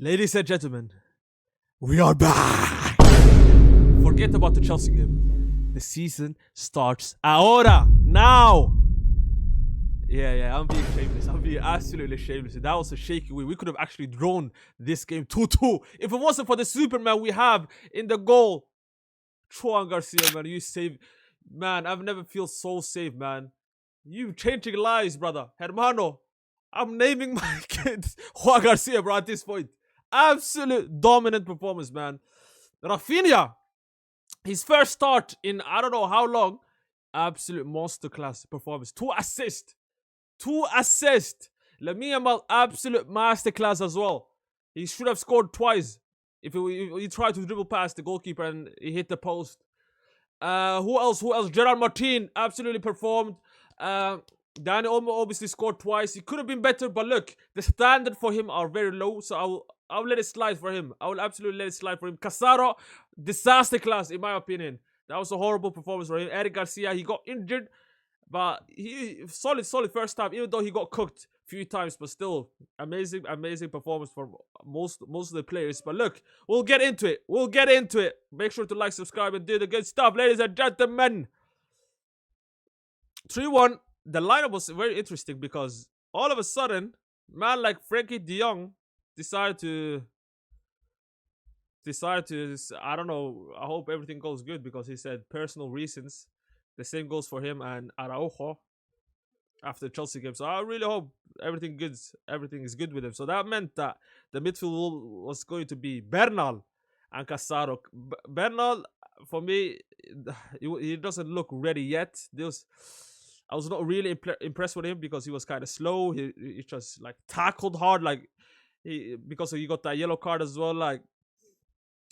Ladies and gentlemen, we are back. Forget about the Chelsea game. The season starts ahora, now. Yeah, I'm being shameless. I'm being absolutely shameless. That was a shaky win. We could have actually drawn this game 2-2 if it wasn't for the Superman we have in the goal. Juan Garcia, man, you saved. Man, I've never felt so safe, man. You changing lives, brother. Hermano, I'm naming my kids Juan Garcia, bro, at this point. Absolute dominant performance, man. Rafinha, his first start in I don't know how long. Absolute monster class performance. 2 assists. 2 assists. Lamine Yamal, absolute masterclass as well. He should have scored twice if he tried to dribble past the goalkeeper and he hit the post. Who else? Gerard Martin absolutely performed. Dani Olmo obviously scored twice. He could have been better, but look, the standard for him are very low, so I'll let it slide for him. I will absolutely let it slide for him. Casaro, disaster class, in my opinion. That was a horrible performance for him. Eric Garcia, he got injured, but he solid first time, even though he got cooked a few times, but still amazing performance from most of the players. But look, we'll get into it. Make sure to like, subscribe, and do the good stuff, ladies and gentlemen. 3-1. The lineup was very interesting because all of a sudden, man like Frankie de Jong decided to I don't know, I hope everything goes good because he said personal reasons. The same goes for him and Araujo after the Chelsea game. So I really hope everything is good with him. So that meant that the midfield was going to be Bernal and Casaro. Bernal, for me, he doesn't look ready yet. I was not really impressed with him because he was kind of slow. He just like tackled hard, like because he got that yellow card as well. Like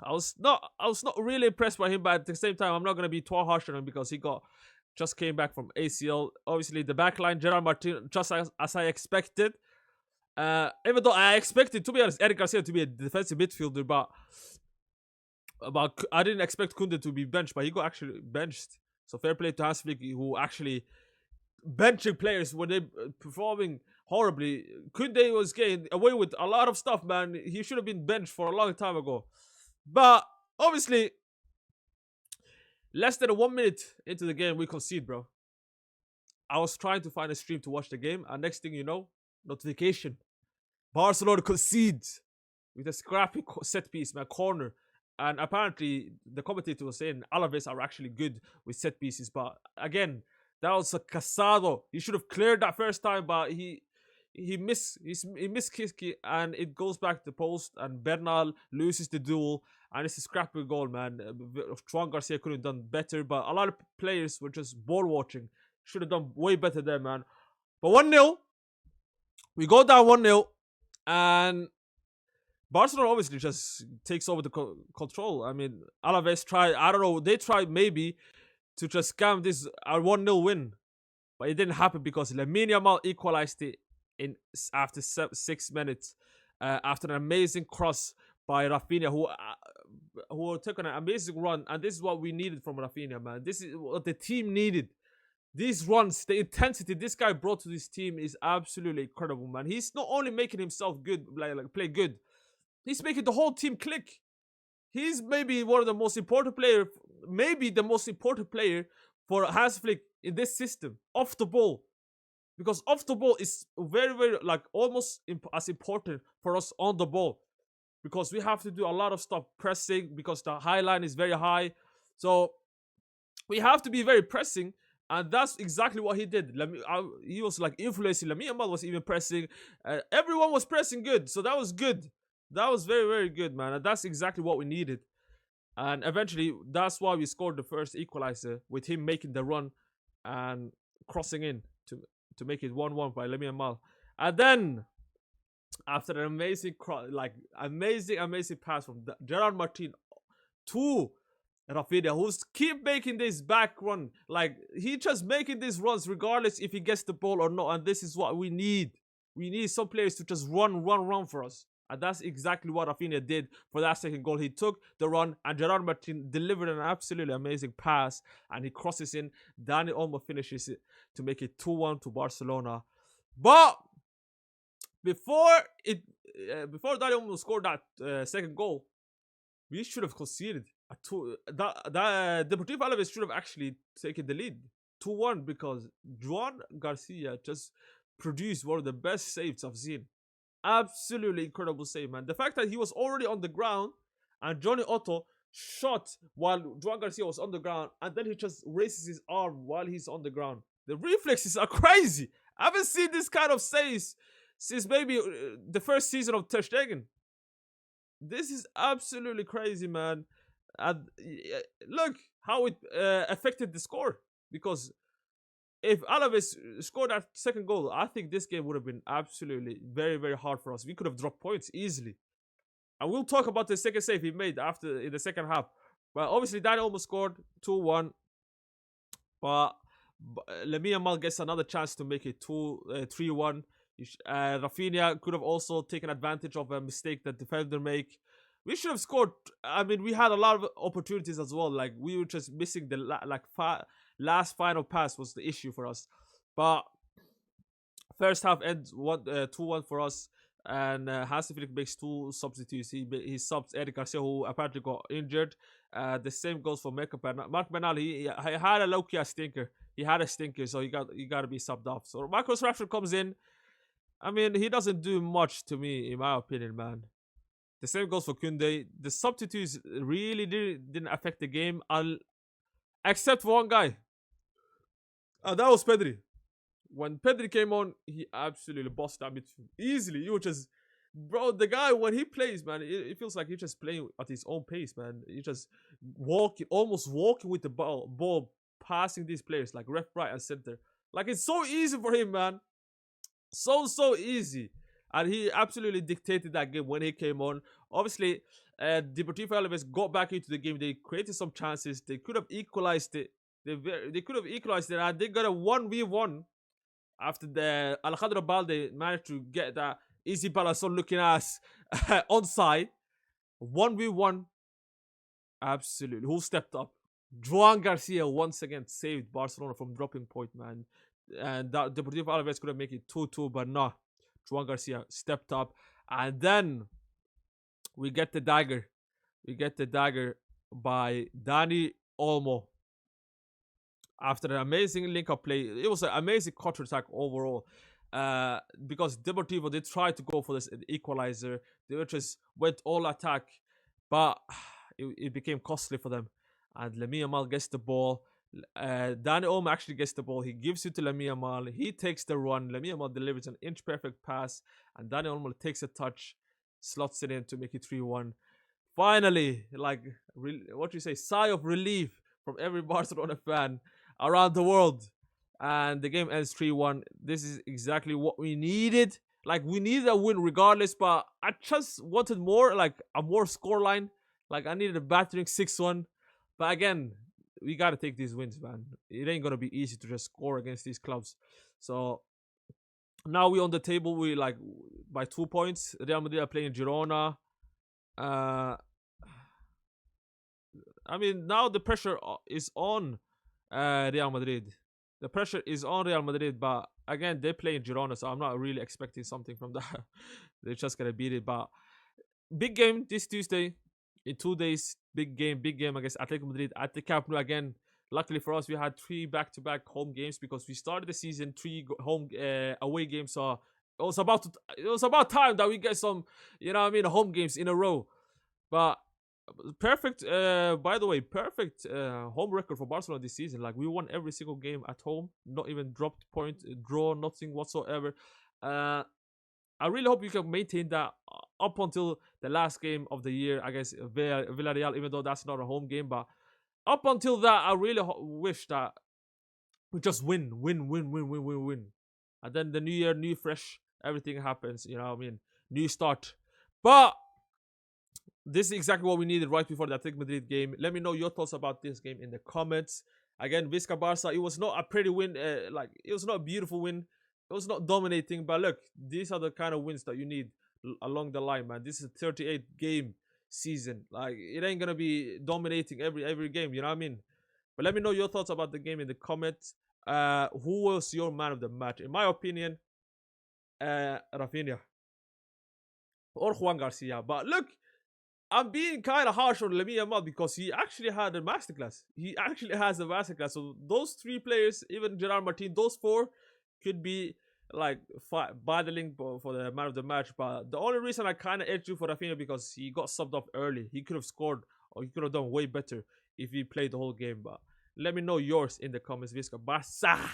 I was not really impressed by him, but at the same time, I'm not gonna be too harsh on him because he just came back from ACL. Obviously, the backline, Gerard Martin, just as I expected. Even though I expected, to be honest, Eric Garcia to be a defensive midfielder, but I didn't expect Koundé to be benched, but he got actually benched. So fair play to Hans Flick, who actually benching players when they performing horribly. Koundé was getting away with a lot of stuff, man. He should have been benched for a long time ago. But obviously, less than 1 minute into the game, we concede, bro. I was trying to find a stream to watch the game, and next thing you know, notification. Barcelona concedes with a scrappy set piece, man, corner. And apparently, the commentator was saying Alaves are actually good with set pieces. But again, that was a Casado. He should have cleared that first time, but he missed Kiski, and it goes back to the post, and Bernal loses the duel, and it's a scrappy goal, man. Juan Garcia could have done better, but a lot of players were just ball watching. Should have done way better there, man. But 1-0, we go down 1-0, and Barcelona obviously just takes over the control. I mean, Alaves tried, I don't know, they tried maybe to just scam this 1-0 win, but it didn't happen because Lamine Yamal equalized it after 6 minutes after an amazing cross by Rafinha, who took an amazing run, and this is what we needed from Rafinha, man. This is what the team needed. These runs, the intensity this guy brought to this team is absolutely incredible, man. He's not only making himself good, like play good, he's making the whole team click. He's maybe one of the most important player, maybe the most important player for Hans Flick in this system, off the ball. Because off the ball is very, very, like, almost as important for us on the ball. Because we have to do a lot of stuff pressing because the high line is very high. So we have to be very pressing. And that's exactly what he did. He was like influencing. Lamine Yamal was even pressing. Everyone was pressing good. So that was good. That was very, very good, man. And that's exactly what we needed. And eventually, that's why we scored the first equalizer with him making the run and crossing in to make it 1-1 by Lamine Yamal. And then, after an amazing pass from Gerard Martin to Rafinha, who's keep making this back run. Like, he just making these runs regardless if he gets the ball or not. And this is what we need. We need some players to just run for us. And that's exactly what Rafinha did for that second goal. He took the run, and Gerard Martin delivered an absolutely amazing pass, and he crosses in. Dani Olmo finishes it to make it 2-1 to Barcelona. But before it, before Dani Olmo scored that second goal, we should have conceded a two. That Deportivo Alaves should have actually taken the lead 2-1 because Juan Garcia just produced one of the best saves I've seen. Absolutely incredible save, man. The fact that he was already on the ground and Johnny Otto shot while Juan Garcia was on the ground, and then he just raises his arm while he's on the ground. The reflexes are crazy. I haven't seen this kind of saves since maybe the first season of Ter Stegen. This is absolutely crazy, man. And look how it affected the score. Because if Alaves scored that second goal, I think this game would have been absolutely very, very hard for us. We could have dropped points easily. And we'll talk about the second save he made after in the second half. But obviously, Dani almost scored 2-1. But Lamine Yamal gets another chance to make it 3-1. Rafinha could have also taken advantage of a mistake that defender make. We should have scored. I mean, we had a lot of opportunities as well. Like we were just missing the last final pass was the issue for us. But first half ends 2-1 for us. And Hansi Flick makes two substitutes. He subs Eric Garcia, who apparently got injured. The same goes for Mark Bernal. He had a low-key stinker. He had a stinker, so he got to be subbed off. So Marcus Rashford comes in. I mean, he doesn't do much to me, in my opinion, man. The same goes for Kunde. The substitutes really didn't affect the game, except for one guy. And that was Pedri. When Pedri came on, he absolutely bossed that midfield easily. You just, bro, the guy when he plays, man, it feels like he's just playing at his own pace, man. He just almost walking with the ball, passing these players like left, right, and center. Like it's so easy for him, man. So easy. And he absolutely dictated that game when he came on. Obviously, Deportivo Alaves got back into the game. They created some chances. They could have equalized it. They could have equalized it, and they got a 1v1 after the Alejandro Balde managed to get that easy Palazon looking ass onside. 1v1. Absolutely. Who stepped up? Juan Garcia once again saved Barcelona from dropping point, man. And that Deportivo Alaves could have made it 2-2, but no. Juan Garcia stepped up. And then we get the dagger. We get the dagger by Dani Olmo. After an amazing link-up play, it was an amazing counter-attack overall. Because Deportivo, they tried to go for this equalizer. They just went all attack. But it became costly for them. And Lamine Yamal gets the ball. Dani Olmo actually gets the ball. He gives it to Lamine Yamal. He takes the run. Lamine Yamal delivers an inch-perfect pass. And Dani Olmo takes a touch. Slots it in to make it 3-1. Finally, like, what do you say? Sigh of relief from every Barcelona fan around the world. And the game ends 3-1. This is exactly what we needed. Like, we needed a win regardless, but I just wanted more, like, a more scoreline. Like, I needed a battering 6-1. But again, we got to take these wins, man. It ain't going to be easy to just score against these clubs. So, now we on the table, we, like, by 2 points. Real Madrid are playing Girona. I mean, now the pressure is on Real Madrid. The pressure is on Real Madrid, but again, they play in Girona, so I'm not really expecting something from that. They're just gonna beat it. But big game this Tuesday. In 2 days, big game against Atletico Madrid at the Camp Nou again. Luckily for us, we had 3 back-to-back home games because we started the season 3 home away games. So it was about time that we get some, home games in a row. But perfect, by the way, perfect home record for Barcelona this season. Like, we won every single game at home, not even dropped point, draw, nothing whatsoever. I really hope you can maintain that up until the last game of the year, I guess, Villarreal, even though that's not a home game. But up until that, I really wish that we just win. And then the new year, new fresh, everything happens, new start. But this is exactly what we needed right before the Atletico Madrid game. Let me know your thoughts about this game in the comments. Again, Visca Barca, it was not a pretty win. It was not a beautiful win. It was not dominating. But look, these are the kind of wins that you need along the line, man. This is a 38-game season. Like, it ain't going to be dominating every game, you know what I mean? But let me know your thoughts about the game in the comments. Who was your man of the match? In my opinion, Rafinha. or Juan Garcia. But look, I'm being kind of harsh on Lamine Yamal because he actually had a masterclass. He actually has a masterclass. So those three players, even Gerard Martin, those four could be like battling for the man of the match. But the only reason I kind of edged you for Rafinha because he got subbed off early. He could have scored or he could have done way better if he played the whole game. But let me know yours in the comments, Visca. Barca.